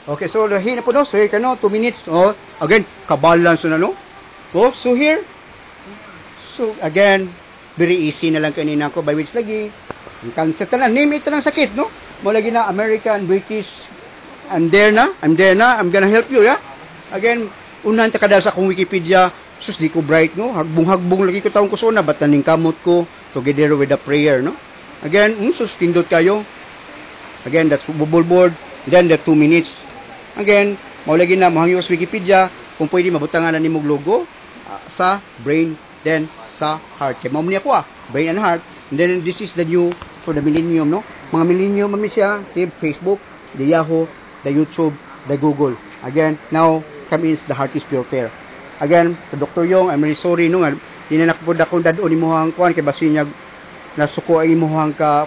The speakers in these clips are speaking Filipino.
Okay, so lahi na po no. So here kano 2 minutes. Oh, again, kabalance na no. Oh, so here. So again, very easy na lang kanina ko by which lagi. Ang cancer tanan, name it lang sakit no. Mo lagi na American, British. I'm there na. I'm gonna help you, yeah. Again, unahan ta kada sa akong Wikipedia. Sus di ko bright no. Hagbong lagi ko taong ko sona bat naning kamot ko together with the prayer no. Again, sus pindot kayo. Again, that's bubble board. Then the 2 minutes. Again, maulagi na mohangyo sa Wikipedia kung pwede mabutangan na nimog logo sa brain then sa heart. Kaya mao ni ako brain and heart. And then this is the new for the millennium no. Mga millennium mami siya, the Facebook, the Yahoo, the YouTube, the Google. Again, now come is the heart is pure care. Again, to Dr. Yong, I'm really sorry no nga di na nakapud akong dadon imong kuan kay basinyag nasuko ay imong ka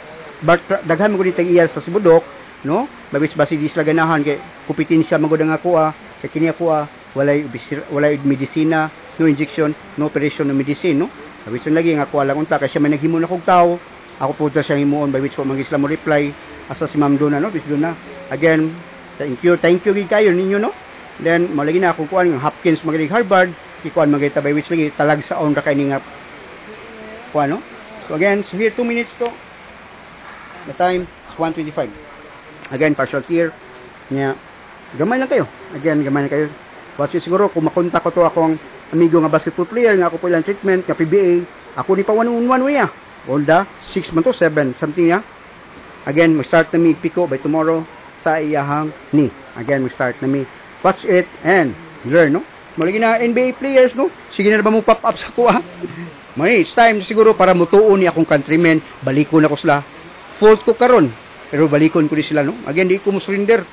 daghan mo gud iya sa sibudok no babis basi di sila ganahan kay kupitin siya magud nga kuha sa kini kuha walay medisina no injection no operation no medicine no babis lagi nga kuha lang unta kay siya may naghimo na kog tawo ako po ta siyang himuon babis ko mangisla mo reply asa si Ma'am Donna no bis Donna again thank you gid kayo ninyo no then malagi na akong kuan ng Hopkins magaling Harvard ikuan magita babis lagi talag sa on ra kay ni nga kuan no so again so here 2 minutes to the time is 1:25. Again, partial tear. Nya, gamay lang kayo. Again, gamay lang kayo. Kasi siguro, kung makontak ko to akong amigo nga basketball player, nga ako po ilang treatment, nga PBA, ako ni pa 1-on-1 way Olda, 6 man to, 7, something ya. Again, mag-start na mi piko by tomorrow sa iyahang ni. Again, mag-start na mi. Watch it and learn, no? Malagi na NBA players, no? Sige na ba mo pop up sa kuha? It's time siguro para mutuon ni akong countrymen, balikon ako sila. Fault ko karon. Pero balikon ko di sila no. Again di ko mo surrender.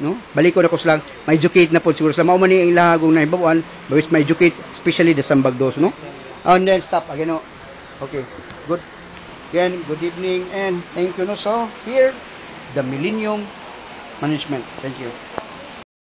No? Balikon ako sila. Ma-educate na po siguro sila. Mao man ni ang lahagong nahibawan, bawis ma-educate especially the Sambagdos no. And then stop again no. Okay. Good. Again, good evening and thank you no. So here the Millennium Management. Thank you.